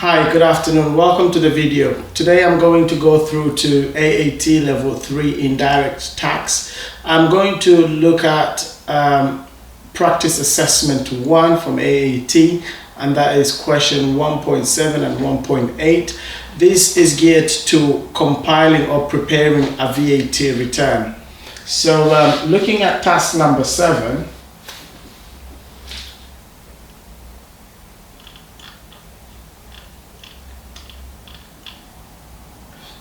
Hi, good afternoon. Welcome to the video. Today I'm going to go through to AAT Level 3 Indirect Tax. I'm going to look at Practice Assessment 1 from AAT, and that is question 1.7 and 1.8. This is geared to compiling or preparing a VAT return. So looking at task number 7,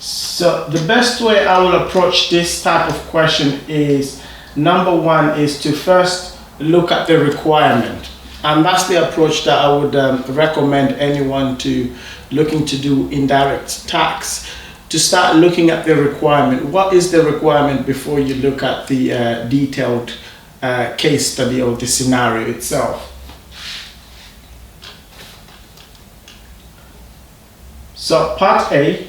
so the best way I will approach this type of question is, number one is to first look at the requirement. And that's the approach that I would recommend anyone to looking to do indirect tax, to start looking at the requirement. What is the requirement before you look at the detailed case study of the scenario itself. So part A,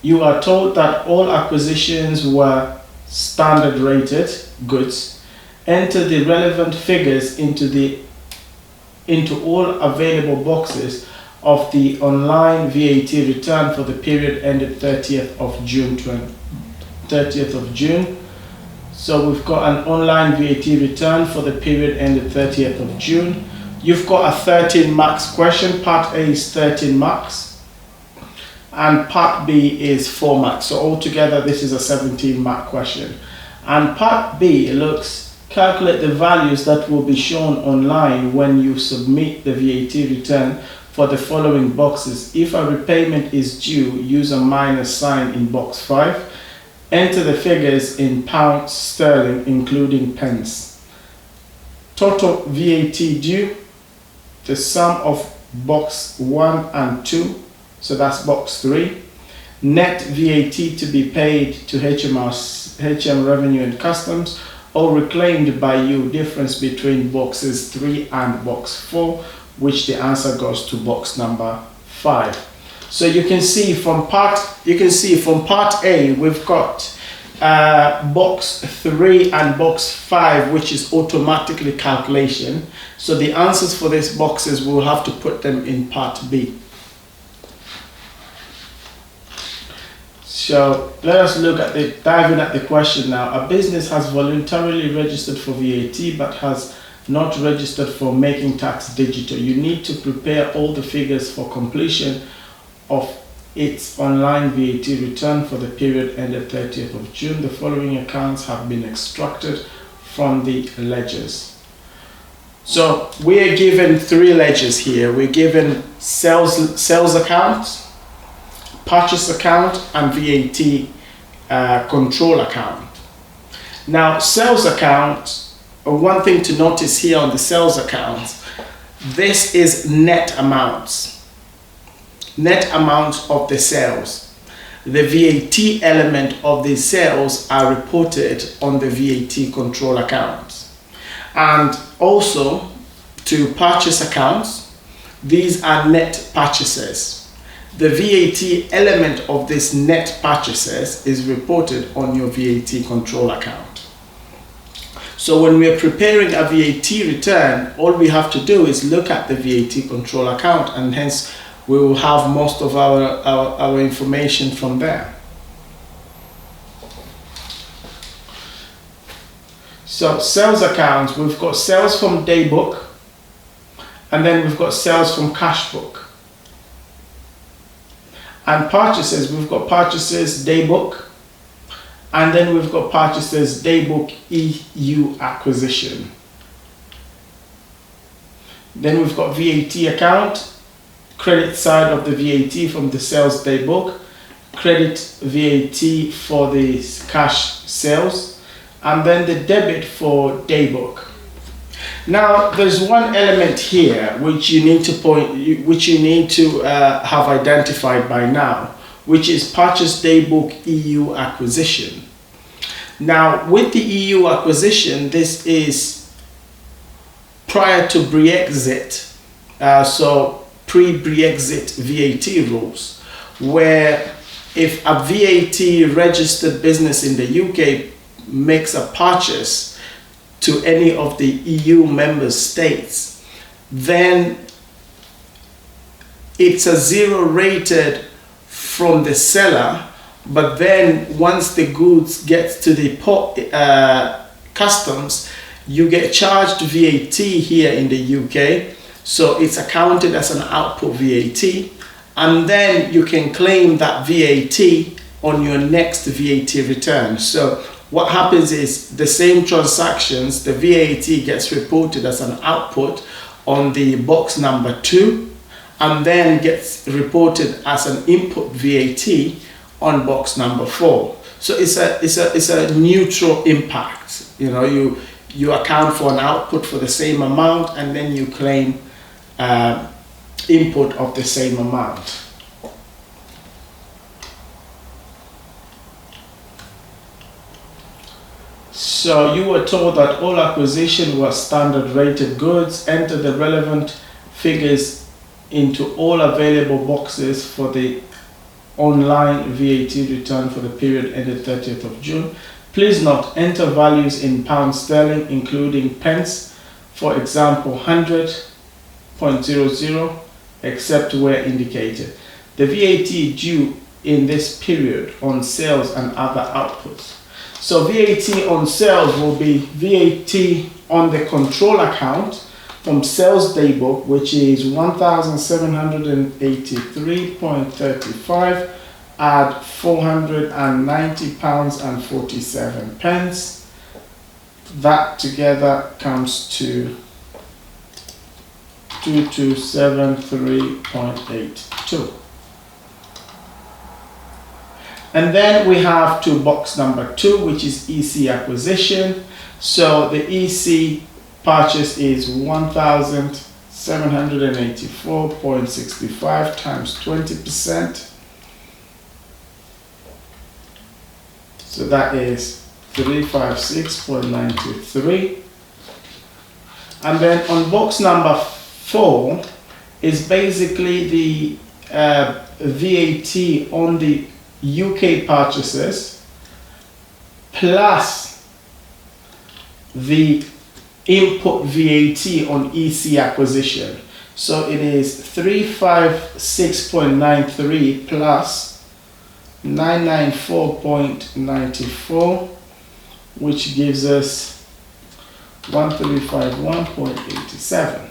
you are told that all acquisitions were standard rated goods. Enter the relevant figures into all available boxes of the online VAT return for the period ended 30th of June. So we've got an online VAT return for the period ended 30th of June. You've got a 13 marks question. Part A is 13 marks. And part B is 4 marks. So altogether this is a 17 mark question. And part B looks, calculate the values that will be shown online when you submit the VAT return for the following boxes. If a repayment is due, use a minus sign in box 5. Enter the figures in pounds sterling including pence. Total VAT due, the sum of box 1 and 2. So that's box 3. Net VAT to be paid to HM Revenue and Customs or reclaimed by you, difference between boxes 3 and box 4, which the answer goes to box number 5. So you can see from part A we've got box 3 and box 5, which is automatically calculation. So the answers for these boxes we'll have to put them in part B. So let us look at dive in at the question now. A business has voluntarily registered for VAT but has not registered for making tax digital. You need to prepare all the figures for completion of its online VAT return for the period ended 30th of June. The following accounts have been extracted from the ledgers. So we are given 3 ledgers here. We're given sales account, purchase account, and VAT control account. Now sales account, one thing to notice here on the sales account, this is net amounts of the sales. The VAT element of the sales are reported on the VAT control account. And also to purchase accounts, these are net purchases. The VAT element of this net purchases is reported on your VAT control account. So when we are preparing a VAT return, all we have to do is look at the VAT control account, and hence we will have most of our information from there. So sales accounts, we've got sales from day book, and then we've got sales from cash book. And purchases, we've got purchases day book, and then we've got purchases day book EU acquisition. Then we've got VAT account, credit side of the VAT from the sales day book, credit VAT for the cash sales, and then the debit for day book. Now there's one element here which you need to have identified by now, which is purchase day book EU acquisition. Now with the EU acquisition, this is prior to Brexit, so pre-Brexit VAT rules, where if a VAT registered business in the UK makes a purchase to any of the EU member states, then it's a 0 rated from the seller, but then once the goods get to the customs, you get charged VAT here in the UK, so it's accounted as an output VAT, and then you can claim that VAT on your next VAT return. So what happens is the same transactions, the VAT gets reported as an output on the box number 2, and then gets reported as an input VAT on box number 4. So it's a neutral impact. You know, you account for an output for the same amount, and then you claim input of the same amount. So you were told that all acquisition was standard rated goods. Enter the relevant figures into all available boxes for the online VAT return for the period ended 30th of June. Please note, enter values in pound sterling, including pence, for example 100.00, except where indicated. The VAT due in this period on sales and other outputs. So VAT on sales will be VAT on the control account from sales day book, which is 1,783.35, add £490.47. That together comes to 2273.82. And then we have to box number 2, which is EC acquisition. So the EC purchase is 1,784.65 times 20%. So that is 356.93. And then on box number 4 is basically the VAT on the UK purchases plus the input VAT on EC acquisition. So it is 356.93 plus 994.94, which gives us 1351.87.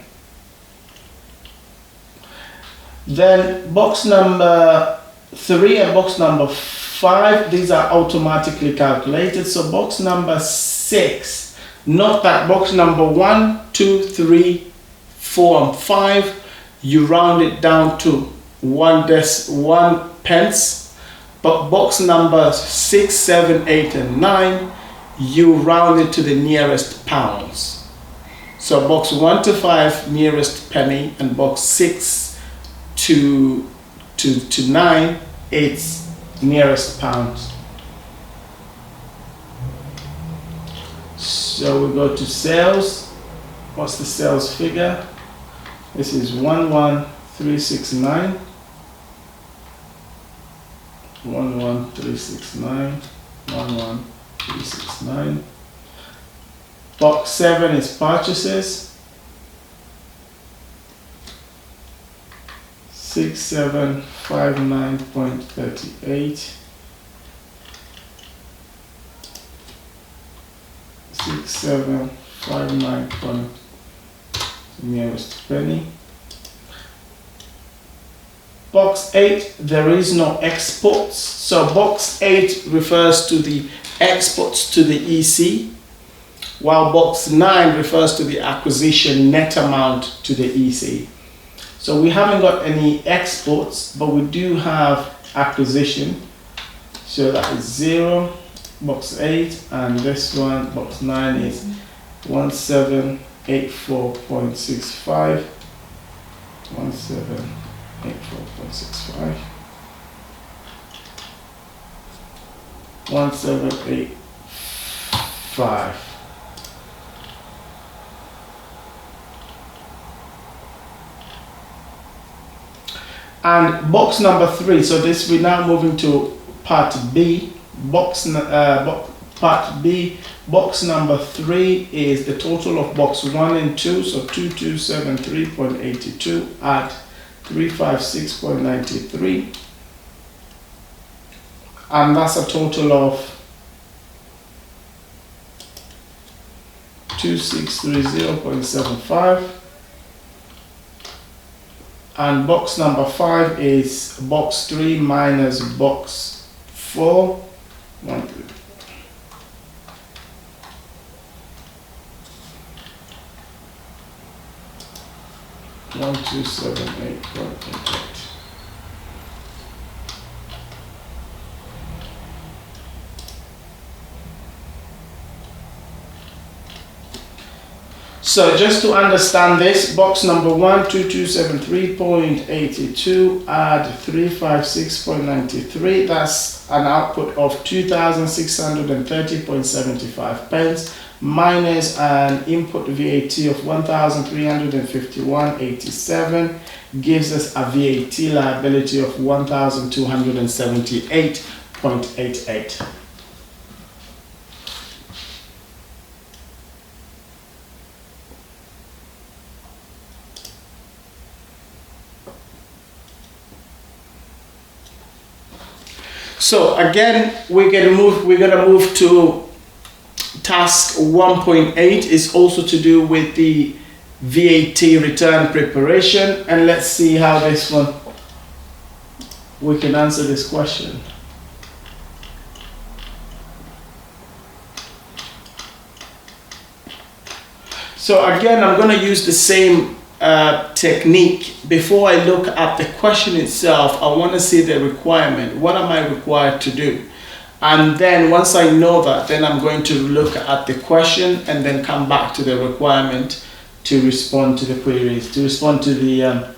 Then box number 3 and box number 5, these are automatically calculated. So box number 6, note that box number 1, 2, 3, 4 and 5, you round it down to 1 pence, but box number 6, 7, 8 and 9, you round it to the nearest pounds. So box 1 to 5 nearest penny, and box 6 to 9, it's nearest pounds. So we go to sales. What's the sales figure? This is 11369. 11369. 11369. Box 7 is purchases. 6759.38. 6759. Nearest penny. Box 8, there is no exports. So box 8 refers to the exports to the EC, while box 9 refers to the acquisition net amount to the EC. So we haven't got any exports, but we do have acquisition. So that is 0, box 8, and this one, box 9, is 1784.65. 1784.65. 1785. And box number 3, so this, we're now moving to part B. Part B, box number 3 is the total of box 1 and 2, so 2273.82 at 356.93, and that's a total of 2630.75. And box number 5 is box 3 minus box 4. 1278.88. So just to understand this, box number 1, 2273.82, add 356.93, that's an output of 2630.75 pence, minus an input VAT of 1351.87, gives us a VAT liability of 1278.88. So again, we're gonna move to task 1.8. Is also to do with the VAT return preparation, and let's see how this one we can answer this question. So again, I'm going to use the same technique. Before I look at the question itself, I want to see the requirement. What am I required to do? And then once I know that, then I'm going to look at the question and then come back to the requirement to respond to the queries, to respond to the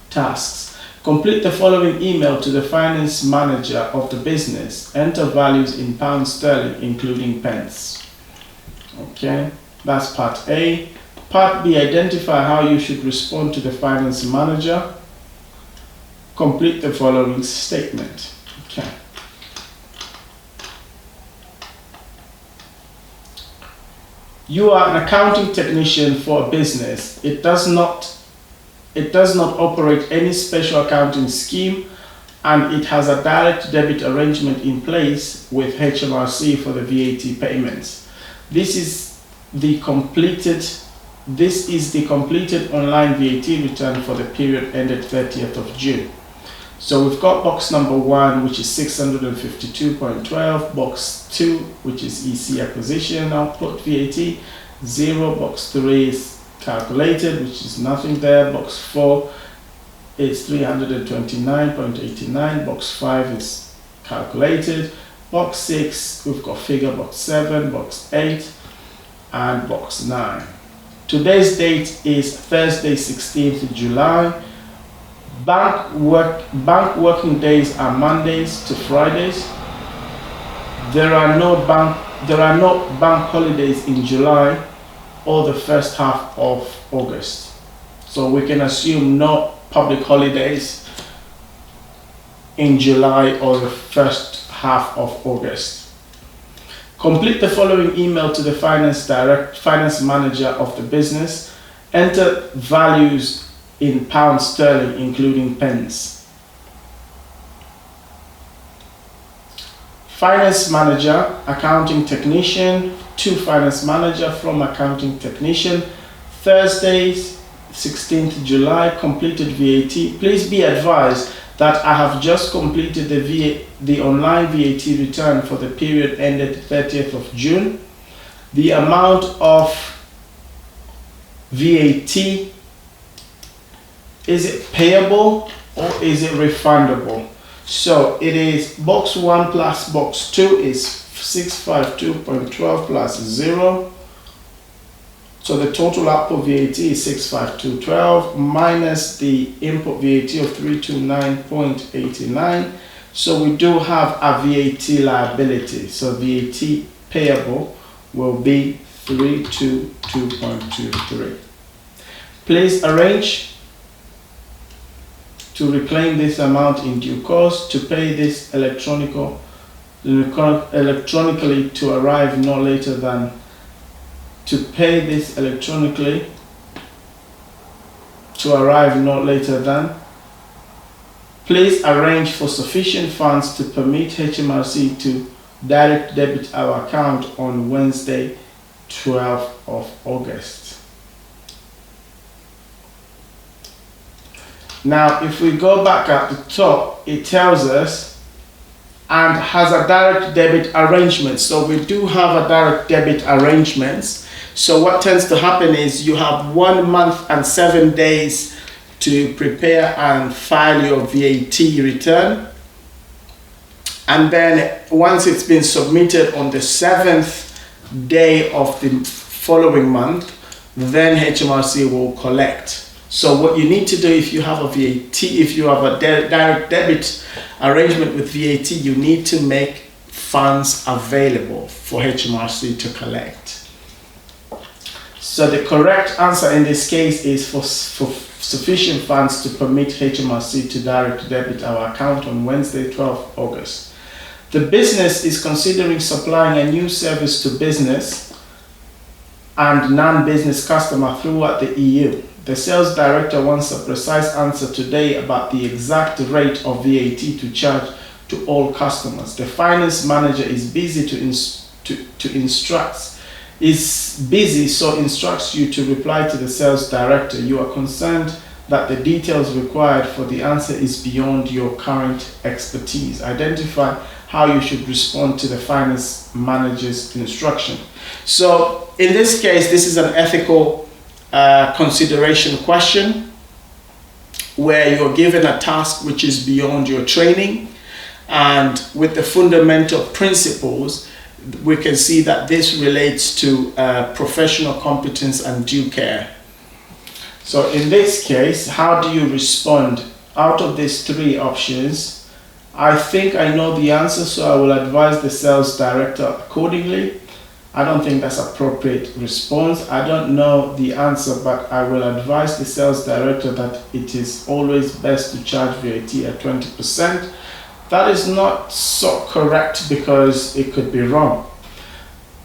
tasks. Complete the following email to the finance manager of the business. Enter values in pounds sterling, including pence. Okay, that's part A. Part B, identify how you should respond to the finance manager. Complete the following statement. Okay. You are an accounting technician for a business. It does not operate any special accounting scheme, and it has a direct debit arrangement in place with HMRC for the VAT payments. This is the completed online VAT return for the period ended 30th of June. So we've got box number 1, which is 652.12, box 2, which is EC acquisition output VAT 0, box 3 is calculated, which is nothing there, box 4 is 329.89, box 5 is calculated, box 6 we've got figure, box 7, box 8 and box 9. Today's date is Thursday, 16th July. Bank working days are Mondays to Fridays. There are no bank holidays in July or the first half of August. So we can assume no public holidays in July or the first half of August. Complete the following email to the finance manager of the business. Enter values in pounds sterling, including pence. Finance manager, accounting technician, to finance manager from accounting technician. Thursdays, 16th July, completed VAT. Please be advised that I have just completed the online VAT return for the period ended 30th of June. The amount of VAT, is it payable or is it refundable? So it is box 1 plus box 2 is 652.12 plus 0. So the total output VAT is 652.12 minus the input VAT of 329.89. So we do have a VAT liability. So VAT payable will be 322.23. Please arrange to reclaim this amount in due course, to pay this electronically to arrive no later than Please arrange for sufficient funds to permit HMRC to direct debit our account on Wednesday, 12th of August. Now, if we go back at the top, it tells us and has a direct debit arrangement. So we do have a direct debit arrangements. So what tends to happen is you have 1 month and 7 days to prepare and file your VAT return. And then once it's been submitted on the 7th day of the following month, then HMRC will collect. So what you need to do if you have a VAT, if you have a direct debit arrangement with VAT, you need to make funds available for HMRC to collect. So the correct answer in this case is for sufficient funds to permit HMRC to direct debit our account on Wednesday, 12th August. The business is considering supplying a new service to business and non-business customer throughout the EU. The sales director wants a precise answer today about the exact rate of VAT to charge to all customers. The finance manager is busy so instructs you to reply to the sales director. You are concerned that the details required for the answer is beyond your current expertise. Identify how you should respond to the finance manager's instruction. So in this case, this is an ethical consideration question where you're given a task which is beyond your training, and with the fundamental principles we can see that this relates to professional competence and due care. So in this case, how do you respond? Out of these 3 options, I think I know the answer, so I will advise the sales director accordingly. I don't think that's appropriate response. I don't know the answer, but I will advise the sales director that it is always best to charge VAT at 20%. That is not so correct because it could be wrong.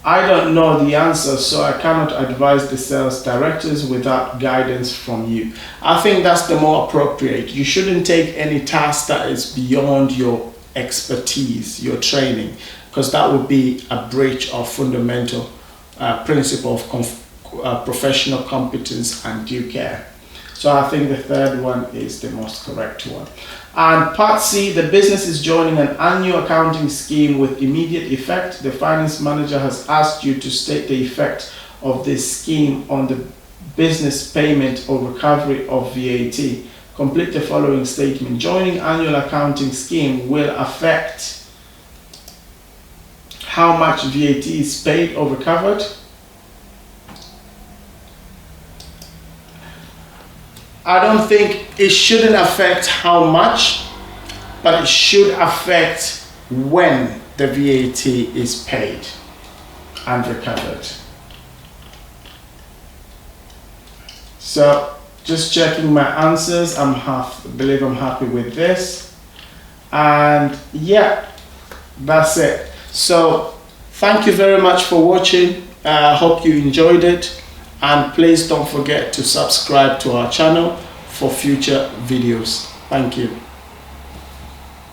I don't know the answer, so I cannot advise the sales directors without guidance from you. I think that's the more appropriate. You shouldn't take any task that is beyond your expertise, your training, because that would be a breach of fundamental principle of professional competence and due care. So I think the 3rd one is the most correct one. And part C, the business is joining an annual accounting scheme with immediate effect. The finance manager has asked you to state the effect of this scheme on the business payment or recovery of VAT. Complete the following statement. Joining annual accounting scheme will affect how much VAT is paid or recovered. I don't think it shouldn't affect how much, but it should affect when the VAT is paid and recovered. So just checking my answers, I believe I'm happy with this. And yeah, that's it. So thank you very much for watching. I hope you enjoyed it. And please don't forget to subscribe to our channel for future videos. Thank you.